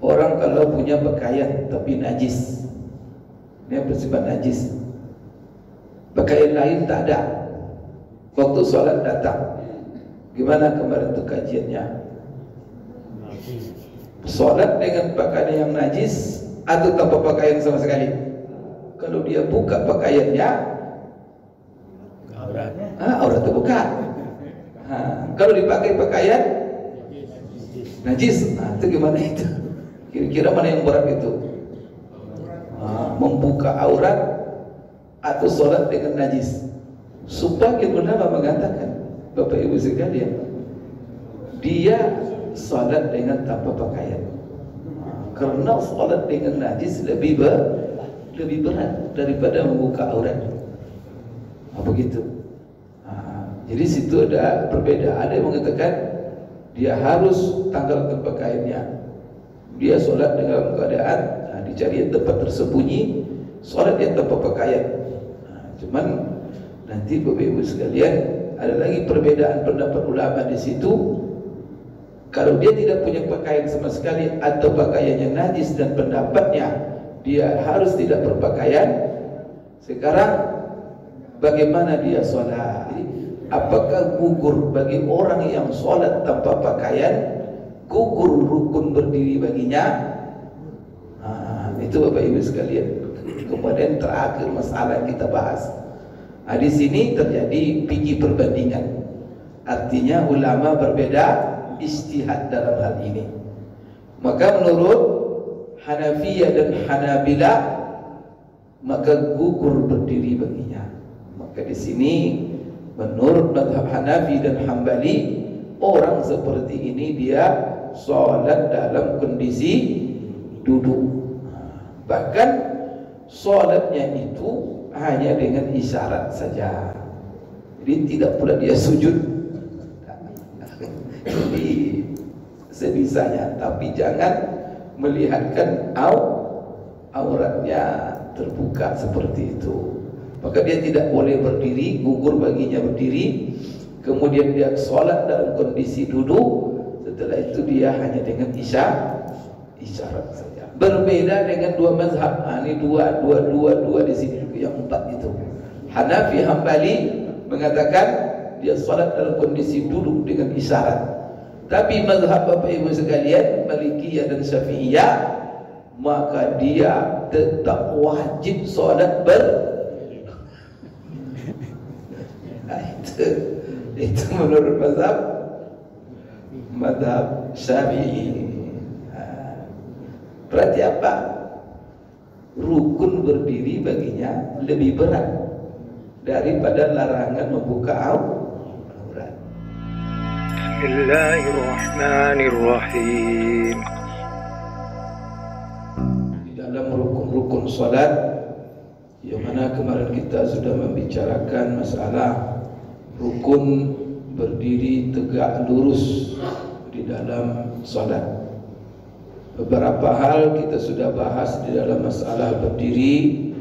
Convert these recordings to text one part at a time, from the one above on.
orang kalau punya pakaian tapi najis, ini bersifat najis, pakaian lain tak ada, waktu sholat datang, gimana kemarin itu kajiannya? Sholat dengan pakaian yang najis atau tanpa pakaian sama sekali? Kalau dia buka pakaiannya, aurat terbuka. Kalau dipakai pakaian najis, itu gimana itu? Kira-kira mana yang berat itu? Membuka aurat atau sholat dengan najis? Sebagian ulama mengatakan, Bapak Ibu sekalian, dia sholat dengan tanpa pakaian, karena sholat dengan najis lebih berat daripada membuka aurat. Begitu. Jadi situ ada perbedaan. Ada yang mengatakan dia harus tanggalkan pakaiannya, dia sholat dengan keadaan dicari tempat tersembunyi, sholat yang tanpa pakaian. Cuman nanti Bapak Ibu sekalian, ada lagi perbedaan pendapat ulama di situ. Kalau dia tidak punya pakaian sama sekali atau pakaiannya najis dan pendapatnya dia harus tidak berpakaian, sekarang bagaimana dia sholat? Apakah gugur bagi orang yang sholat tanpa pakaian, gugur rukun berdiri baginya? Itu Bapak Ibu sekalian. Kemudian terakhir masalah yang kita bahas. Di sini terjadi pikir perbandingan. Artinya ulama berbeda ijtihad dalam hal ini. Maka menurut Hanafiyah dan Hanabilah, maka gugur berdiri baginya. Maka di sini menurut mazhab Hanafi dan Hambali, orang seperti ini dia sholat dalam kondisi duduk. Bahkan sholatnya itu hanya dengan isyarat saja. Jadi tidak pula dia sujud. Jadi sebisanya, tapi jangan melihatkan auratnya terbuka seperti itu. Maka dia tidak boleh berdiri, gugur baginya berdiri. Kemudian dia sholat dalam kondisi duduk. Setelah itu dia hanya dengan isyarat saja. Berbeda dengan dua mazhab. Ini dua di sini, yang empat itu. Hanafi Hambali mengatakan dia sholat dalam kondisi duduk dengan isyarat. Tapi mazhab Bapak Ibu sekalian, Malikiyah dan Syafi'iyah, maka dia tetap wajib sholat itu menurut mazhab Syafi'i. Berarti apa? Rukun berdiri baginya lebih berat daripada larangan membuka aurat. Bismillahirrahmanirrahim. Di dalam rukun-rukun salat, yang mana kemarin kita sudah membicarakan masalah rukun berdiri tegak lurus di dalam salat. Beberapa hal kita sudah bahas di dalam masalah berdiri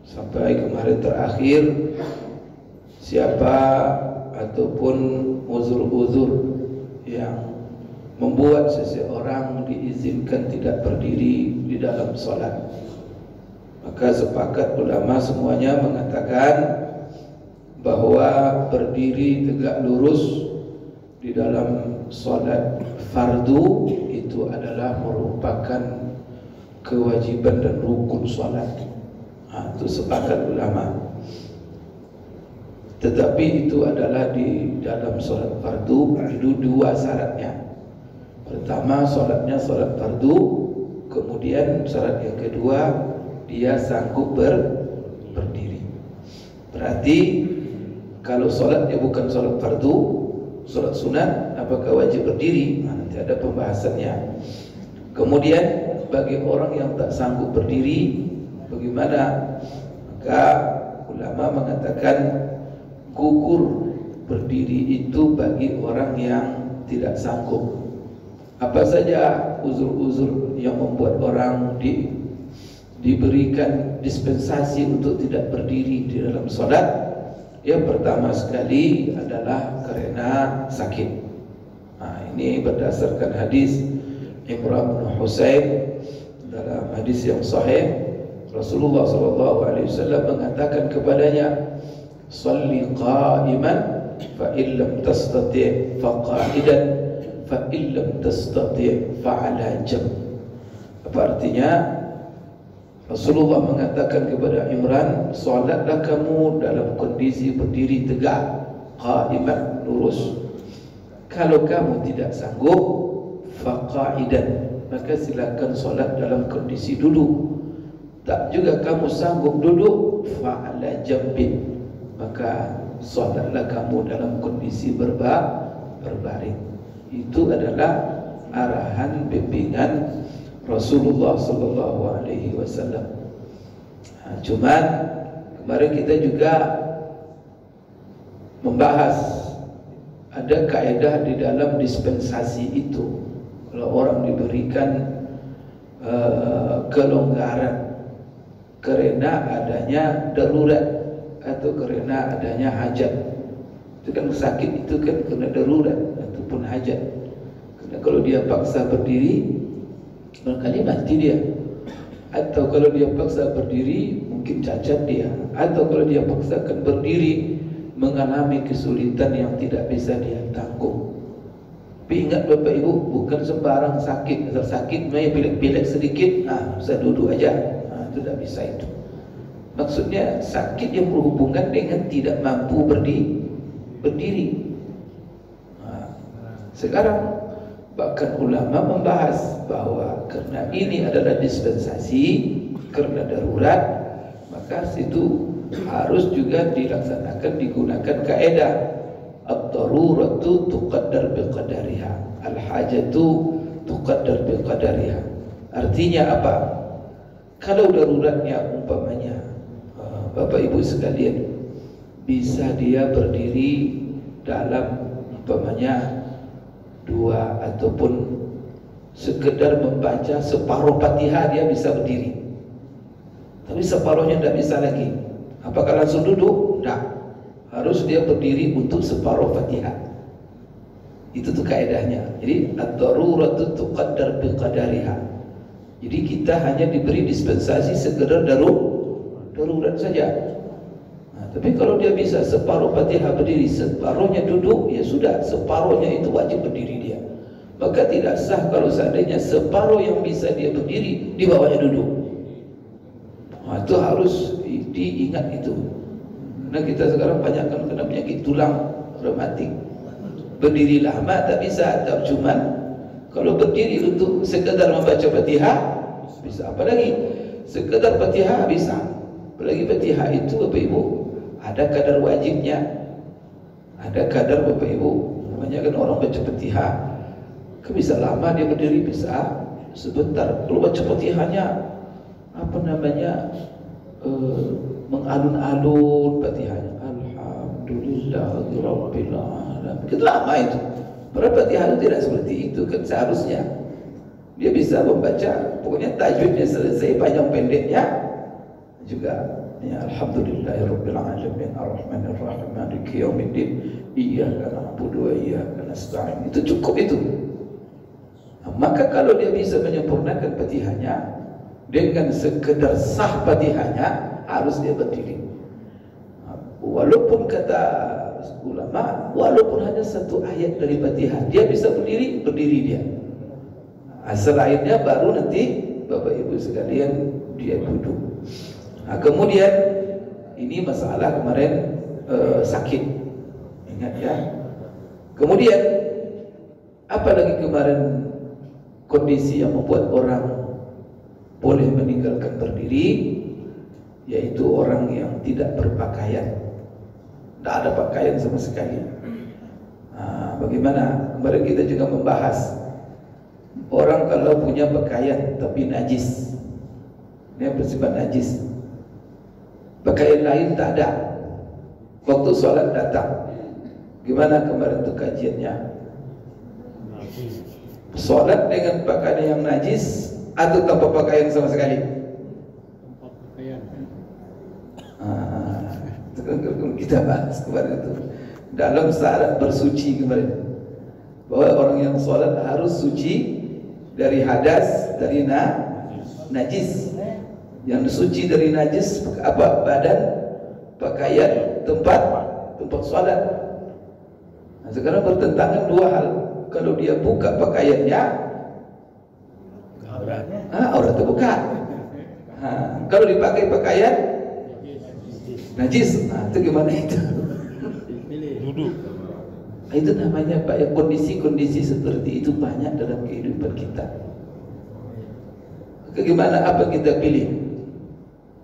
sampai kemarin terakhir, siapa ataupun uzur-uzur yang membuat seseorang diizinkan tidak berdiri di dalam salat. Maka sepakat ulama semuanya mengatakan bahwa berdiri tegak lurus di dalam salat fardu itu adalah merupakan kewajiban dan rukun salat. Itu sepakat ulama. Tetapi itu adalah di dalam salat fardu itu dua syaratnya. Pertama, salatnya salat fardu, kemudian syarat yang kedua dia sanggup berdiri. Berarti kalau salatnya bukan salat fardu, salat sunat, apakah wajib berdiri? Nanti ada pembahasannya. Kemudian bagi orang yang tak sanggup berdiri, bagaimana? Maka ulama mengatakan gugur berdiri itu bagi orang yang tidak sanggup. Apa saja uzur-uzur yang membuat orang diberikan dispensasi untuk tidak berdiri di dalam salat? Yang pertama sekali adalah karena sakit. Ini berdasarkan hadis Imran bin Husain dalam hadis yang sahih, Rasulullah SAW mengatakan kepadanya, "Shalli qa'iman fa illam tastati' fa qa'idan fa illam tastati' fa 'ala jamb." Apa artinya? Rasulullah mengatakan kepada Imran, "Salatlah kamu dalam kondisi berdiri tegak, qa'iman, lurus. Kalau kamu tidak sanggup, fa qa'idan, maka silakan solat dalam kondisi duduk. Tak juga kamu sanggup duduk, fa'ala jambin, maka solatlah kamu dalam kondisi berbaring." Itu adalah arahan bimbingan Rasulullah sallallahu alaihi wasallam. Cuman kemarin kita juga membahas ada kaedah di dalam dispensasi itu. Kalau orang diberikan kelonggaran karena adanya darurat atau karena adanya hajat, itu kan sakit itu kan karena darurat ataupun hajat. Karena kalau dia paksa berdiri, barangkali mati dia. Atau kalau dia paksa berdiri, mungkin cacat dia. Atau kalau dia paksakan berdiri, mengalami kesulitan yang tidak bisa dia tanggung. Tapi ingat Bapak Ibu, bukan sembarang sakit. Asal sakit, main pilek-pilek sedikit, saya duduk aja. Itu tidak bisa itu. Maksudnya sakit yang berhubungan dengan tidak mampu berdiri. Sekarang bahkan ulama membahas bahwa karena ini adalah dispensasi, karena darurat, maka situ harus juga dilaksanakan, digunakan kaedah ad-daruratu tuqaddar biqadariha, al-hajatu tuqaddar biqadariha. Artinya apa? Kalau daruratnya umpamanya Bapak Ibu sekalian, bisa dia berdiri dalam umpamanya 2 ataupun sekedar membaca separuh Fatihah, dia bisa berdiri. Tapi separuhnya tidak bisa lagi. Apakah langsung duduk? Tidak. Harus dia berdiri untuk separuh Fatihah. Itu tuh kaedahnya. Jadi ad-daruratu tuqaddar biqadariha. Jadi kita hanya diberi dispensasi sekedar darurat saja. Tapi kalau dia bisa separuh Fatihah berdiri, separuhnya duduk, ya sudah, separuhnya itu wajib berdiri dia. Maka tidak sah kalau seandainya separuh yang bisa dia berdiri, di bawahnya duduk. Itu harus diingat itu. Karena kita sekarang banyak kena penyakit tulang rematik. Berdiri lama tak bisa, tak cuman kalau berdiri untuk sekedar membaca Fatihah bisa, apalagi sekedar Fatihah bisa. Apalagi Fatihah itu Bapak Ibu ada kadar wajibnya. Ada kadar Bapak Ibu. Namanya kan orang baca Fatihah, bisa lama dia berdiri, bisa sebentar. Kalau baca Fatihahnya apa namanya, mengalun-alun Fatihahnya, alhamdulillahirabbil alamin, itu lama itu. Padahal Fatihah itu tidak seperti itu kan. Seharusnya dia bisa membaca, pokoknya tajwidnya selesai, panjang pendeknya juga ya, alhamdulillahirabbil alamin arrahmanir rahim maliki yaumiddin iyyaka na'budu wa iyyaka nasta'in. Itu cukup itu. Maka kalau dia bisa menyempurnakan Fatihahnya dengan sekedar sah Fatihahnya, harus dia berdiri. Walaupun kata ulama, walaupun hanya satu ayat dari Fatihah, dia bisa berdiri dia. Selainnya baru nanti Bapak Ibu sekalian dia duduk. Kemudian ini masalah kemarin sakit, ingat ya. Kemudian apa lagi kemarin kondisi yang membuat orang boleh meninggalkan berdiri, yaitu orang yang tidak berpakaian, tidak ada pakaian sama sekali. Bagaimana? Kemarin kita juga membahas orang kalau punya pakaian tapi najis, dia bersifat najis, pakaian lain tak ada, waktu sholat datang, gimana kemarin itu kajiannya? Sholat dengan pakaian yang najis atau tanpa pakaian sama sekali? Kita bahas kemarin itu dalam syarat bersuci kemarin, bahwa orang yang sholat harus suci dari hadas, dari najis. Yang suci dari najis apa? Badan, pakaian, tempat sholat. Nah, sekarang bertentangan dua hal. Kalau dia buka pakaiannya, aurat terbuka. Kalau dipakai pakaian najis, itu gimana itu? Duduk. Itu namanya Pak, ya, kondisi-kondisi seperti itu banyak dalam kehidupan kita. Bagaimana apa kita pilih?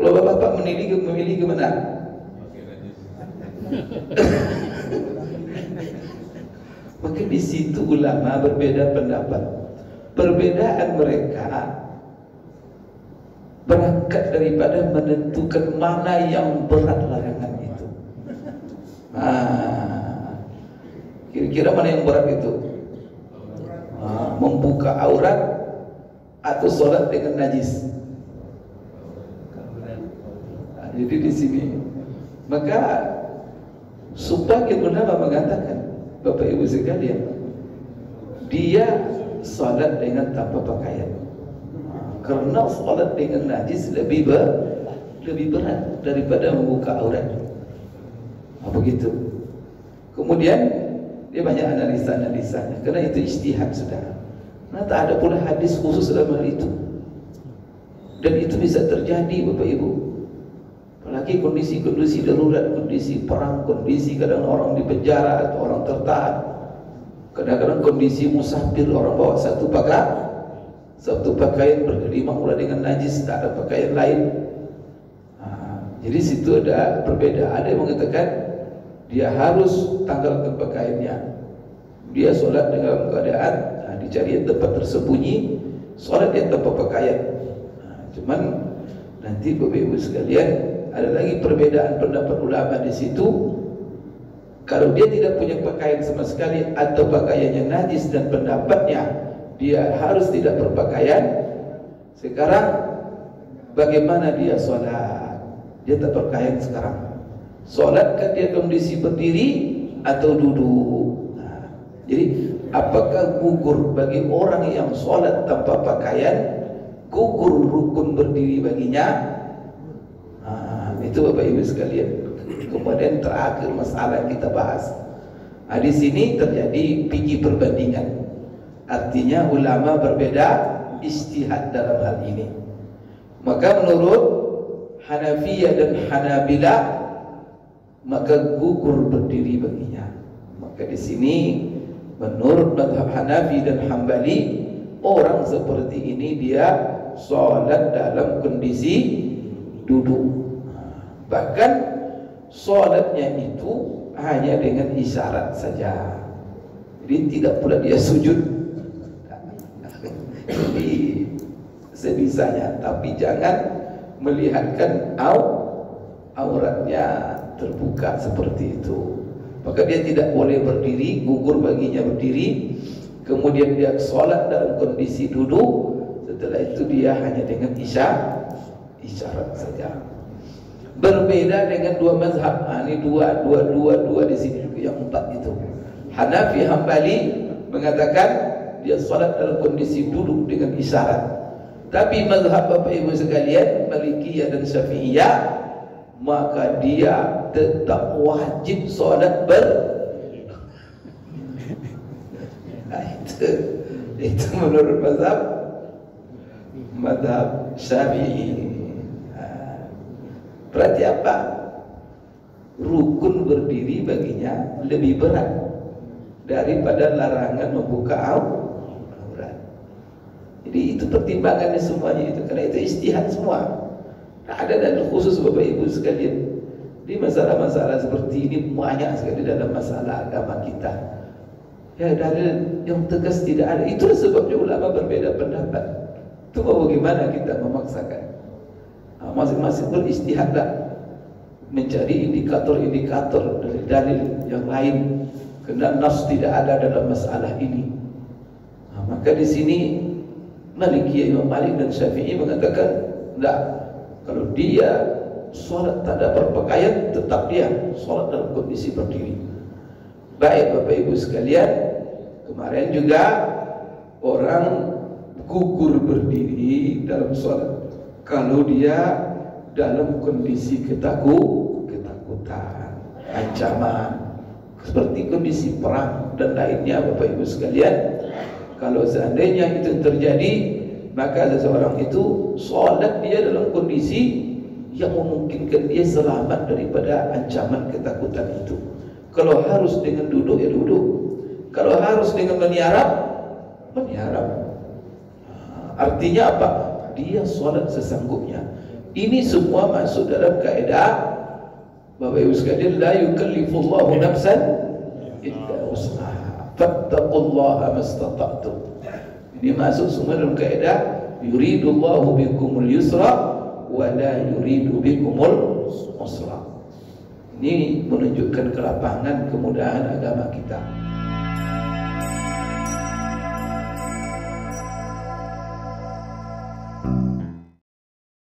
Kalau bapak-bapak memilih gimana? Maka di situ ulama berbeda pendapat. Perbedaan mereka berangkat daripada menentukan mana yang berat larangan itu. Kira-kira mana yang berat itu? Membuka aurat atau sholat dengan najis. Jadi di sini, maka sebagian ulama mengatakan, Bapak Ibu sekalian, dia sholat dengan tanpa pakaian, karena sholat dengan najis lebih berat daripada membuka aurat. Begitu. Kemudian dia banyak analisa-analisanya, karena itu ijtihad saudara. Nah, tak ada pula hadis khusus dalam hal itu, dan itu bisa terjadi Bapak Ibu. Apalagi kondisi-kondisi darurat, kondisi perang, kondisi kadang orang di penjara atau orang tertahan, kadang-kadang kondisi musafir, orang bawa satu pakaian berkelima pula dengan najis, tak ada pakaian lain. Jadi situ ada berbeda. Ada yang mengatakan dia harus tanggalkan pakaiannya, dia sholat dengan keadaan dicari tempat tersembunyi, sholat dia tanpa pakaian. Cuman nanti Bapak Ibu sekalian, ada lagi perbedaan pendapat ulama di situ. Kalau dia tidak punya pakaian sama sekali atau pakaiannya najis dan pendapatnya dia harus tidak berpakaian, sekarang bagaimana dia sholat? Dia tak berpakaian sekarang. Sholatkah dia kondisi berdiri atau duduk? Jadi apakah gugur bagi orang yang sholat tanpa pakaian, gugur rukun berdiri baginya? Itu Bapak Ibu sekalian. Kemudian terakhir masalah yang kita bahas. Di sini terjadi pergi perbandingan. Artinya ulama berbeda ijtihad dalam hal ini. Maka menurut Hanafiyah dan Hanabila, maka gugur berdiri baginya. Maka di sini menurut mazhab Hanafi dan Hambali, orang seperti ini dia sholat dalam kondisi duduk. Bahkan sholatnya itu hanya dengan isyarat saja. Jadi tidak pula dia sujud. Jadi sebisanya, tapi jangan melihatkan auratnya terbuka seperti itu. Maka dia tidak boleh berdiri, gugur baginya berdiri. Kemudian dia sholat dalam kondisi duduk. Setelah itu dia hanya dengan isyarat saja. Berbeda dengan dua mazhab. Ini dua di sini, yang empat itu. Hanafi Hambali mengatakan dia sholat dalam kondisi duduk dengan isyarat. Tapi mazhab Bapak Ibu sekalian, Malikiyah dan Syafi'iyah, maka dia tetap wajib sholat itu menurut mazhab Syafi'i. Berarti apa? Rukun berdiri baginya lebih berat daripada larangan membuka aurat. Jadi itu pertimbangannya semuanya itu, karena itu ijtihad semua. Ada dalil khusus Bapak Ibu sekalian. Di masalah-masalah seperti ini banyak sekali dalam masalah agama kita. Ya, dalil yang tegas tidak ada. Itulah sebabnya ulama berbeda pendapat. Itu bagaimana kita memaksakan. Masing-masing berijtihadlah mencari indikator-indikator dari dalil yang lain, karena nas tidak ada dalam masalah ini. Maka di sini Malikiyah, Imam Malik dan Syafi'i mengatakan tidak. Kalau dia sholat tak ada berpakaian, tetap dia sholat dalam kondisi berdiri. Baik Bapak Ibu sekalian, kemarin juga orang gugur berdiri dalam sholat kalau dia dalam kondisi ketakutan, ancaman, seperti kondisi perang dan lainnya. Bapak Ibu sekalian, kalau seandainya itu terjadi, maka seseorang itu sholat dia dalam kondisi yang memungkinkan dia selamat daripada ancaman ketakutan itu. Kalau harus dengan duduk, ya duduk. Kalau harus dengan meniarap, artinya apa? Dia sholat sesanggupnya. Ini semua masuk dalam kaidah Bapak Ibu sekalian, la yukallifullahu nafsan illa wus'aha, fattaqullaha mastata'tum. Ini masuk semua dalam kaidah yuridullahu bikumul yusra wa la yuridu bikumul usra. Ini menunjukkan kelapangan, kemudahan agama kita.